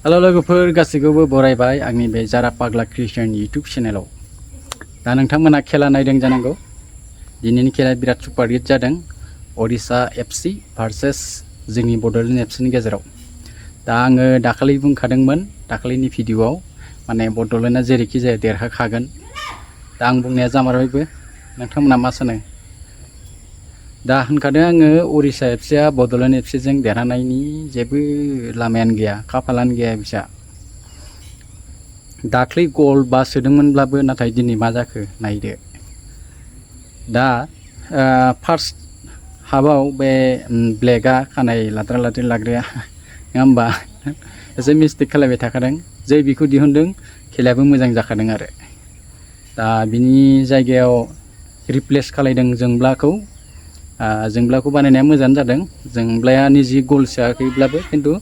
Hello लोगोफोर गासैखौबो बरायबाय आंनि बे जारा पागला क्रिएशन यूट्यूब चेनेलाव। दा नोंथांमोना खेला नायदों जानांगौ। दिनैनि खेलाया बिराद सुपार हिट जादों। ओडिशा एफसी भार्सेस जोंनि बड'लेण्ड एफसीनि गेजेराव। दा आङो दाखालि बुंखादोंमोन दाखालिनि भिडिअआव माने बड'लेण्डआ जेरैखि जाया देरहाखागोन। दा आं बुंनाया जामारबायबो। नोंथांमोना मा सानो? दा होनखादों आङो ओडिशा एफसीआ बड'लेण्ड एफसीजों देरहानायनि जेबो लामायानो गैया, खाफालानो गैया बिसा। दाख्लै गल बा सोदोंमोनब्लाबो नाथाय दिनै मा जाखो नायदो। दा फार्स्ट हाफआव बे ब्लेकआ खानाय लाद्रा लाद्रि लाग्राया नङा होमबा एसे मिस्टेक खालामबाय थाखादों। जै बिखौ दिहुनदों खेलायाबो मोजां जाखादों आरो। दा बिनि जायगायाव रिप्लेस खालायदों जोंब्लाखौ। जोंब्लाखौ बानायनाया मोजां जादों। जोंब्लाया निजि गल सोआखैब्लाबो खिन्थु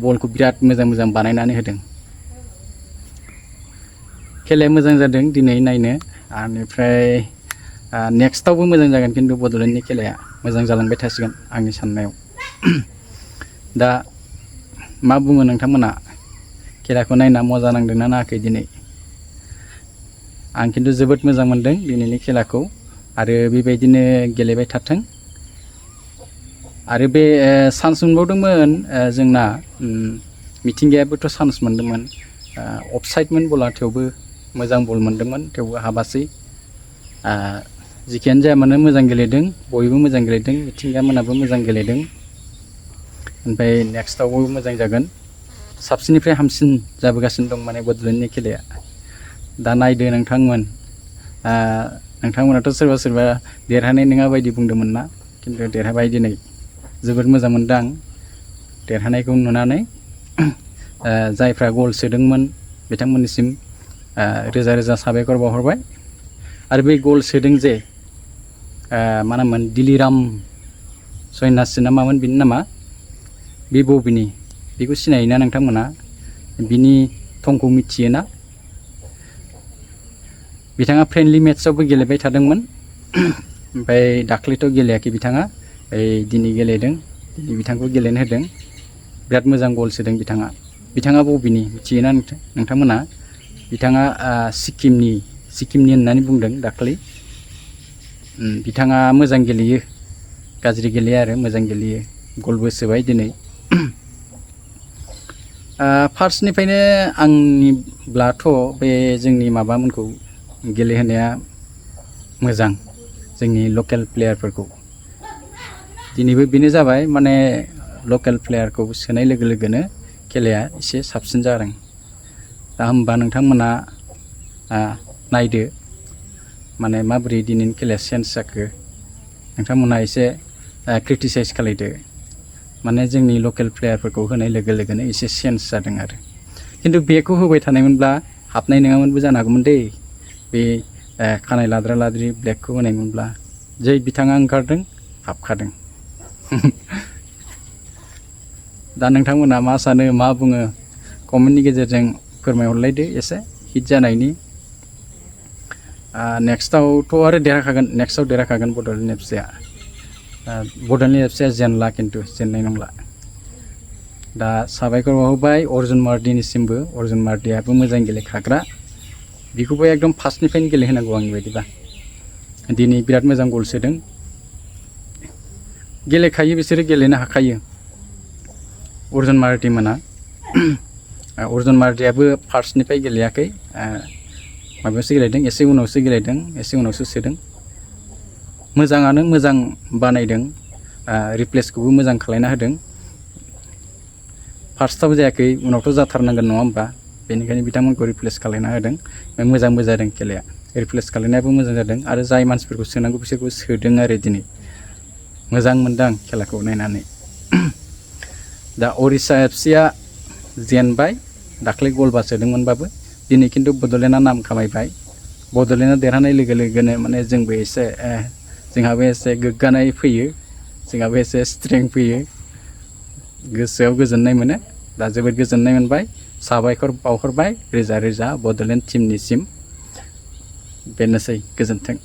बलखौ बिराद मोजां बानायनानै होदों। खेलाया मोजां जादों दिनै नायनो। बेनिफ्राय नेक्स्टआवबो मोजां जागोन खिन्थु बड'लेण्डनि खेलाया मोजां जालांबाय थासिगोन आंनि साननायाव। दा मा बुङो नोंथांमोना? खेलाखौ नायना मोजां नांदोंना नाङाखै दिनै? आं खिन्थु जोबोद मोजां मोनदों दिनैनि खेलाखौ आरो बेबायदिनो गेलेबाय थाथों। आरो बे चान्स मोनबावदोंमोन जोंना मिथिंगायाबोथ' चान्स मोनदोंमोन। अफसाइडमोन बला थेवबो मोजां बल मोनदोंमोन थेवबो हाबासै। जिखियानो जाया मानो मोजां गेलेदों, बयबो मोजां गेलेदों, मिथिंगा मोनाबो मोजां गेलेदों। ओमफ्राय नेक्स्टआवबो मोजां जागोन। साबसिननिफ्राय हामसिन जाबोगासिनो दं माने बड'लेण्डनि खेलाया। दा नायदो नोंथांमोन। नोंथांमोनाथ' सोरबा सोरबा देरहानाय नङा बायदि बुंदोंमोन ना, खिन्थु देरहाबाय दिनै। जोबोद मोजां मोनदों आं देरहानायखौ नुनानै। जायफ्रा गल सोदोंमोन बिथांमोननिसिम रोजा रोजा साबायखर बावहरबाय। आरो बै गल सोदों जे मा नाममोन दिलिराम सयनासि ना मामोन बिनि नामा, बे बबेनि बेखौ सिनायोना नोंथांमोना? बिनि थंखौ मिथियोना? बिथाङा फ्रेन्डलि मेट्सआवबो गेलेबाय थादोंमोन। ओमफ्राय दाख्लैथ' गेलेयाखै बिथाङा, दिनै गेलेदों। दिनै बिथांखौ गेलेनो होदों। बिराद मोजां गल सोदों बिथाङा। बिथाङा बबेनि मिथियोना नोंथांमोना? बिथाङा सिक्किमनि होननानै बुंदों दाख्लै। बिथाङा मोजां गेलेयो, गाज्रि गेलेया आरो मोजां गेलेयो। गलबो सोबाय दिनै। फार्स्टनिफ्रायनो आंनिब्लाथ' बे जोंनि माबामोनखौ गेलेहोनाया मोजां, जोंनि लकेल प्लेयारफोरखौ। दिनैबो बेनो जाबाय माने लकेल प्लेयारखौ सोनाय लोगो लोगोनो खेलाया एसे साबसिन जादों। दा होमबा नोंथांमोना नायदो माने माबोरै दिनैनि खेलाया चेन्ज जाखो। नोंथांमोना एसे क्रिटिसाइज खालायदो। माने जोंनि लकेल प्लेयारफोरखौ होनाय लोगो लोगोनो एसे चेन्ज जादों आरो। खिन्थु बेखौ होबाय थानायमोनब्ला हाबनाय नङामोनबो जानो हागौमोन दै। बे खानाय लाद्रा लाद्रि ब्लेकखौ होनायमोनब्ला जै बिथाङा ओंखारदों हाबखादों। दा नोंथांमोना मा सानो, मा बुङो कमेन्टनि गेजेरजों फोरमायहरलायदो एसे हिट जानायनि। नेक्स्टआवथ' आरो देरहाखागोन बड'लेण्ड एफसीआ। बड'लेण्ड एफसीआ जेनला, खिन्थु जेननाय नंला। दा साबायखर बावहरबाय अर्जुन मार्डिनिसिमबो। अर्जुन मार्डियाबो मोजां गेलेखाग्रा। बेखौबो एकदम फार्स्टनिफ्रायनो गेलेहोनांगौ आंनि बायदिबा। दिनै बिराद मोजां गल सोदों। गेलेखायो, बिसोरो गेलेनो हाखायो अर्जुन मार्डि मोना। अर्जुन मार्डियाबो फार्स्टनिफ्राय गेलेयाखै, माबायावसो गेलेदों, एसे उनावसो गेलेदों, एसे उनावसो सोदों। मोजाङानो, मोजां बानायदों। रिप्लेसखौबो मोजां खालायना होदों। फार्स्टआव जायाखै, उनावथ' जाथारनांगोन नङा होमबा? बेनिखायनो बिथांमोनखौ रिप्लेस खालायना होदों। मोजांबो जादों खेलाया। रिप्लेस खालायनायाबो मोजां जादों आरो जाय मानसिफोरखौ सोनांगौ बिसोरखौ सोदों आरो दिनै। मोजां मोनदों खेलाखौ नायनानै। दा ओडिशा एफसीआ जेनबाय, दाख्लै गलबा सोदोंमोनबाबो। दिनै खिन्थु बड'लेण्डआ नाम खामायबाय। बड'लेण्डआ देरहानाय लोगो लोगोनो माने जोंहाबो एसे गोग्गानाय फैयो, जोंहाबो एसे स्ट्रेंथ फैयो, गोसोआव गोजोननाय मोनो। दा जोबोद गोजोननाय मोनबाय। साबायखर बावहरबाय रोजा रोजा बड'लेण्ड टीमनिसिम। बेनोसै, गोजोन्थों।